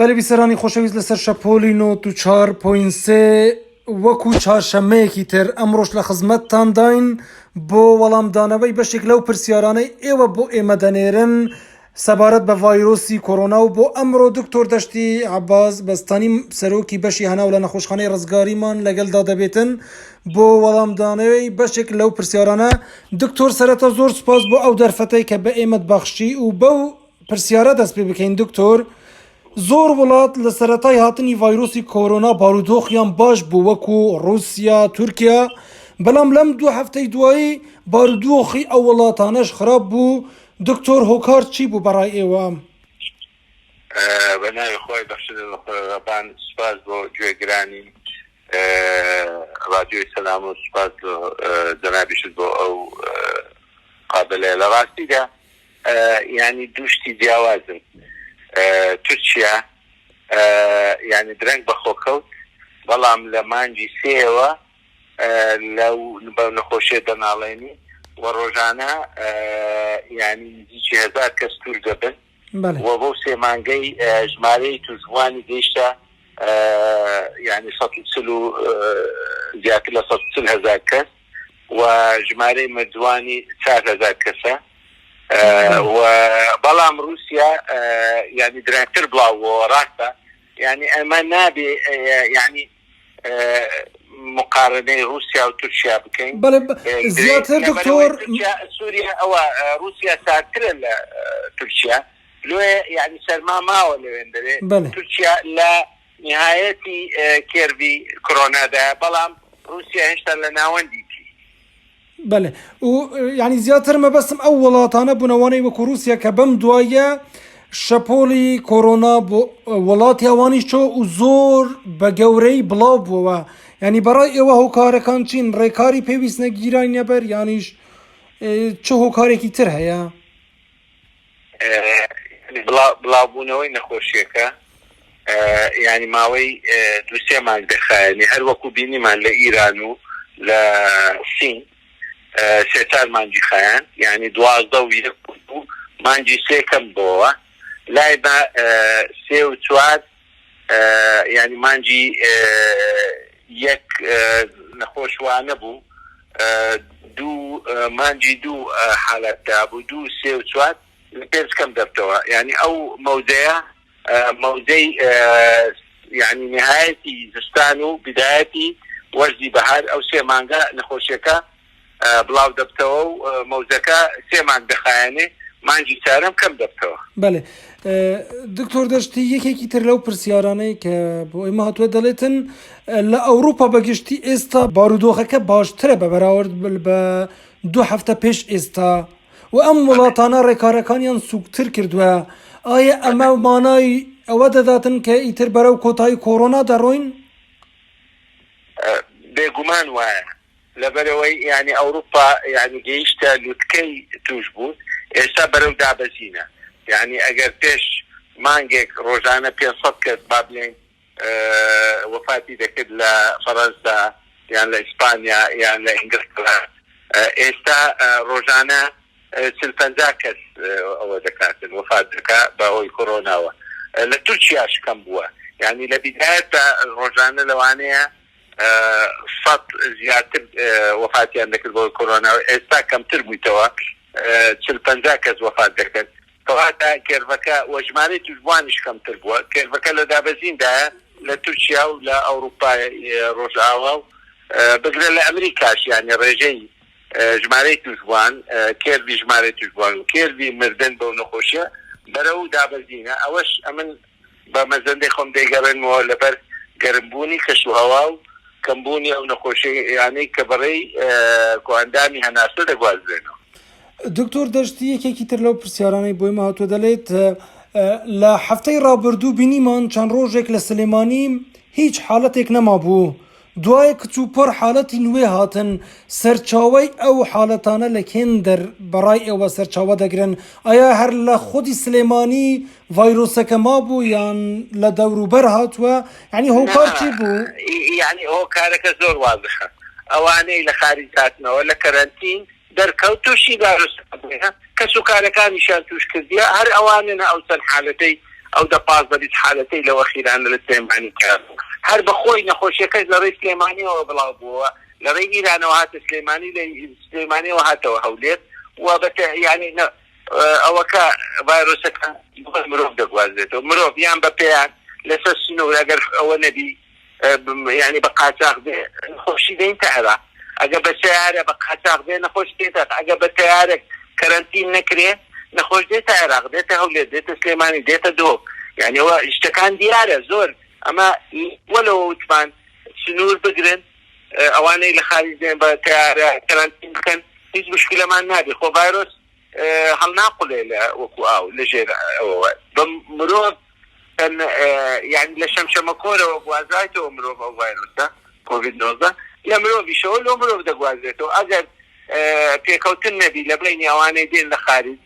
بەڵێ بیسەرانی خۆشەویست لەسەر شەپۆلی 94.3 وەکو چارشەمەیەکی تر ئەمڕۆژ لە خزمەتتان داین بۆ وەڵامدانەوەی بەشێک لەو پرسیارانەی ئێوە بۆ ئێمە دەنێرن سەبارەت بە ڤایرۆسی کۆرۆنا و بۆ ئەمڕۆ دکتۆر دەشتی عەباس بەستانی سەرۆکی بەشی هەناو لە نەخۆشخانەی ڕزگاریمان لەگەڵدا دەبێتن بۆ وەڵامدانەوەی بەشێک لەو پرسیارانە. دکتۆر سەرەتا زۆر سوپاس بۆ ئەو دەرفەتەی کە بە ئێمەت بەخشی و بەو پرسیارە دەست پێ بکەین. دکتۆر، زۆر وڵات لە سەرەتای هاتنی ڤایرۆسی کۆرۆنا بارودۆخیان باش بوو وەکو رووسیا، تورکیا، بەڵام لەم دوو هەفتەی دوایی بارودۆخی ئەو وڵاتانەش خراپ بوو. دکتۆر، هۆکار چی بوو بەڕای ئێوە؟ بەناوی خۆی بەخشەبان سوپاس بۆ گوێگرانی رادیۆی سەلام و سوپاس جەنابیشت بۆ ئەو قابلەیە. لە ڕاستیدا یعنی دووشتی جیاوازن. تورکیا یعنی درەنگ بەخۆکەوت، بەڵام لە مانگی سێەوە لەو بە نەخۆشیە دەناڵێنی و ڕۆژانە یعنی نزیکی 1000 کەس توور دەبن و بۆ سێ مانگەی ژمارەی تووشبووانی گەیشتە یعنی 140 زیاتر لە 140,000 کەس و ژمارەی مردوانی 4,000 کەسە. بەڵام رووسیا یعنی درەنگتر بڵاوەوە ڕاستە، یعنی ئەمە نابێ یعنی مقارنەی رووسیا و تورکیا بکەین. زیاتر دکتۆر، سووریا ئەوە رووسیا ساردترە لە تورکیا، لێ یعنی سەرما ماوە لەوێن دەوێت. تورکیا لە نهایەتی کێربی کۆرۆنادایە، بەڵام رووسیا هێشتا لە ناوەندی. بەڵێ، و یعنی زیاتر مەبەستم ئەو وڵاتانە بوونەوانەی وەکو رووسیا کە بەم دوایە شەپۆلی کۆرۆنا بۆ وڵاتی ئەوانیش چۆ و زۆر بە گەورەی بڵاو بووەوە. یعنی بەڕای ئێوە هۆکارەکان چین؟ ڕێکاری پێویستە گیرای نەبەر یانیش چه هۆکارێکی تر هەیە؟ بڵاوبوونەوەی نەخۆشیەکە یعنی ماوەی 2-3 مانگ دەخایەنی، هەر وەکو بینیمان لە ئیران و لە سین 3-4 مانگی خایان، یعنی 12 و 1 بوو، مانگی 3 کەم بۆەوە. لای بە 3 و 4 یعنی مانگی 1 نەخۆشوانە بوو، مانگی 2 حالەتدا بوو، 2 3 و 4 پێنج کەم دەبتەوە. یعنی ئەو مەوزەیە مەوزەی یعنی نهایەتی زستان و بدایەتی وەرزی بەهار، ئەو 3 مانگە نەخۆشیەکە بڵاو دەبتەوە و مەوزەکە 3 مانگ دەخایەنێ، مانگی چارەم کەم دەبتەوە. بەڵێ، دکتۆر دەشتی یەکێکی تر لەو پرسیارانەی کە بۆ ئێمە هاتووە دەڵێتن لە ئەوروپا بەگشتی ئێستا بارودۆخەکە باشترە بە بەراورد بە 2 هەفتە پێش ئێستا و ئەم وڵاتانە ڕێکارەکانیان سووکتر کردووە. ئایا ئەمە مانای ئەوە دەداتن کە ئیتر بەرەو کۆتایی کۆرۆنا دەڕۆین؟ بێگومان وایە، لەبەرەوەی یعنی ئەوروپا یعنی گەیشتە لوتکەی توش بوو، ئێستا بەرەو دابەزینە. یعنی ئەگەر پێش مانگێک ڕۆژانە 500 کەس با بڵێن وفاتی دەکرد لە فەڕەنسا یان لە ئیسپانیا یان لە ئینگلترا، ئێستا ڕۆژانە 40-50 کەس ئەوە دەکاتن وفات دەکات بە ئەوی کۆرۆناوە. لە تورکیاش کەم بووە، یعنی لە بیدایەتە ڕۆژانە لەوانەیە 100 زیاتر وفاتیان دەکرد بۆ کۆرۆناوە، ئێستا کەمتر بوویتەوە، 40-50 کەس وفات دەکرد. کەواتە کێرڤەکە وەژمارەی توشبووانیش کەمتر بووە. کێرڤەکە لە دابەزیندایە لە تورکیا و لە ئەوروپای ڕۆژئاوا و بگرە لە ئەمریکاش، یعنی ڕێژەی ژمارەی توشبووان، کێرڤی ژمارەی توشبووان و کێرڤی مردن بەو نەخۆشیە بەرەو دابەزینە. ئەوەش ئەمن بە مەزەندەی خۆم دەیگەڕێنەوە لەبەر گەرمبوونی کەشوهەوا و کەمبوونی ئەو نەخۆشی، یعنی کە بەڕێی کۆئەندامی هەناسە دەگوازرێنەوە. دکتۆر دەشتی یەکێکی تر لەو پرسیارانەی بۆی ئێمە هاتووە دەڵێت لە هەفتەی ڕابردوو بینیمان چەند ڕۆژێک لە سلێمانی هیچ حالەتێک نەما بوو، دوای کچوپڕ حالەتی نوێ هاتن. سەرچاوەی ئەو حالەتانە لە کێن بەڕای ئێوە سەرچاوە دەگرن؟ ئایا هەر لە خودی سلێمانی ڤایرۆسەکە ما بوو یان لە دەوروبەر هاتووە؟ یعنی هۆکار چی بوو؟ یعنی هۆکارەکە زۆر وازخە، ئەوانەی لە خارج هاتنەوە لە کەرەنتین دەرکەوت تووشی ڤایرۆس کە سوکارەکانیشان توش کردیە، هەر ئەوانە ئەو چەند حالەتەی ئەو دەپاس بەبیست حالەتەی لەوە خیرانە لە سلێمانی کار هەر بەخۆی نەخۆشیەکەی لە ڕێی سلێمانیەوە بڵاو بووە لە ڕێی ئیرانەوە هاتە سلێمانی لە سلێمانیەوە هاتەوە هەولێر و یعنی ئەوەکە ڤایرۆسەکە مرۆڤ دەگوازێتەوە مرۆڤ یان بە پێیان لەسەر سنوور ئەگەر ئەوە نەبی یعنی بە قاچاق بێ نەخۆشی دەین تا عێراق ئەگە بە سیارە بە قاچاق بێ نەخۆش دێتە ئەگە بە تیارێک کەرەنتین نەکرێ نەخۆش دێتە عێراق دێتە هەولێر دێتە سلێمانی دێتە دۆک یعنی ئەوە شتەکان دیارە زۆر ئەمە وەلەوە وتمان سنوور بگرن ئەوانەی لە خارج دێن بە تیارە کەرەنتین بکەن هیچ مشکلەمان نابێ خۆ ڤایرۆس هەڵناقڵێ لە وەکو ئاو لەژێر ئەوە بە مرۆڤ یعنی لە شەمشەمە کۆرەوە گوازایتەوە مرۆڤ ئەو ڤایرۆسە کۆڤید 19 لە مرۆڤیشەوە لەو مرۆڤ دەگوازێتەوە ئەگەر پێکەوتن نەبی لە بینی ئەوانەی دێن لە خارج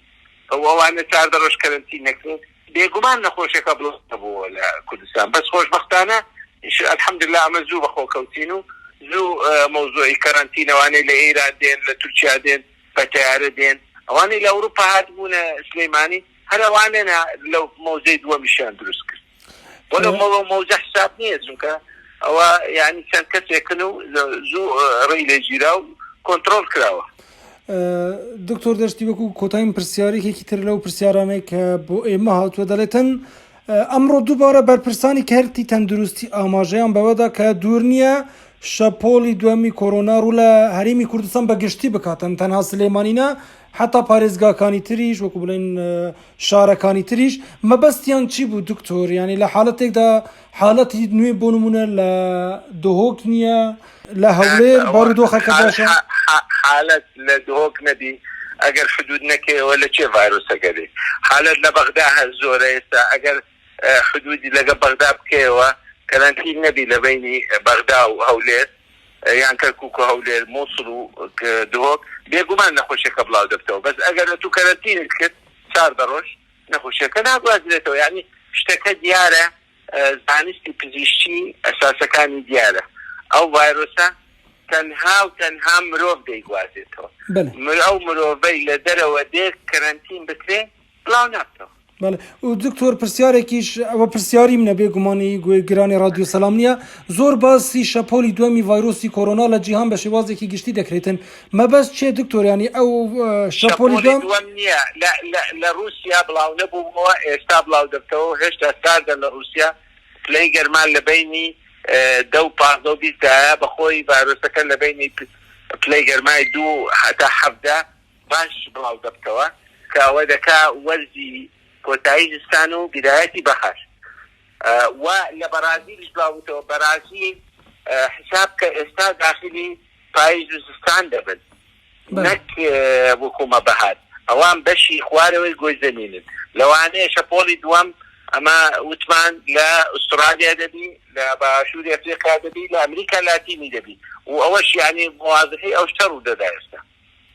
ئەوانە 14 ڕۆژ کەرەنتین نەکرێن بێگومان نەخۆشیەکە بڵۆتەبووە لە کوردستان بەس خۆشبەختانە الحەمدلله ئەمە زوو بەخۆکەوتین و زوو مەوزوعی کەرەنتینەوانەی لە ئێران دێن لە تورکیا دێن بە تیارە دێن ئەوانەی لە ئەوروپا هاتبوونە سلێمانی هەر ئەوانە لەو مەوزەی دووەمیشیان دروست کرد وەلو مەوزە حساب نییە چونکە ئەوە یعنی چەند کەسێکن و زوو ڕێی لێگیرا و کۆنتڕۆل کراوە دکتۆر دەشتی وەکو کۆتاییم پرسیارێکێکی تر لەو پرسیارانەی کە بۆ ئێمە هاتووە دەڵێتن ئەمڕۆ دووبارە بەرپرسانی کارتی تەندروستی ئاماژەیان بەوەدا کە دوور نییە شەپۆلی دووەمی کۆرۆنا ڕوو لە هەرێمی کوردستان بەگشتی بکاتن تەنها سلێمانینە حتا پارێزگاکانی تریش وەکو بڵێن شارەکانی تریش مەبەستیان چی بوو دکتۆر ینی لە حالەتێکدا حالەتی نوێ بۆ نمونە لە دهۆک نییە لە هەولێر بارودۆخەکە باشە حالەت لە دهۆک نەبی ئەگەر حدود نەکەوە لە چێ ڤایرۆسەکە بێ حالەت لە بەغدا هەر زۆرە ئێستا ئەگەر حدودی لەگە بەغدا بکەوە کەرەنتین نەبی لە بینی بەغدا و هەولێر یان کەرکووک و هەولێر مووسڵ و دهۆک بێگومان نەخۆشیەکە بڵاو دەبتەوە بەس ئەگەر لە تو کەرەنتینت کرد 14 ڕۆژ نەخۆشیەکە ناگوازرێتەوە یعنی شتەکە دیارە زانستی پزیشکی ئەساسەکانی دیارە ئەو ڤایرۆسە تەنها و تەنها مرۆڤ دەیگوازێتەوە ئەو مرۆڤەی لە دەرەوە دێت کەرەنتین بکرێ بڵاو نابتەوە و دکتۆر پرسیارێکیش ئەوە پرسیاری منە بێگومانی گوێگرانی رادیۆ سەلام نییە زۆر باسی شەپۆلی دووەمی ڤایرۆسی کۆرۆنا لە جیهان بە شێوازێکی گشتی دەکرێتن مەبەست چێ دکتۆریانی ئەو شەپۆلی دووەم نییە لە رووسیا بڵاو نەبووەوە ئێستا بڵاو دەبتەوە هێشتا ساردە لە رووسیا پلەی گەرمان لە بینی 10-15 بەخۆی ڤایرۆسەکە لە بینی پلەی گەرمای 2 هەتا 17 باش بڵاو دەبتەوە کە ئەوە دەکا وەرزی کۆتایی زستان و بیدایەتی بەخار و لە بەرازیلیش بڵاوتەوە بەرازیل حساب کە ئێستا داخلی پاییز و زستان دەبن نەک وەکومە بەهار ئەوان بەشی خوارەوەی گۆی زەمینن لەوانەیە شەپۆلی دووەم ئەمە وتمان لە ئوسترالیا دەبی لە باشووری ئەفریقا دەبی لە ئەمریکا لاتینی دەبی و ئەوەش یعنی موازنەی ئەو شتە ڕوو دەدا ئێستا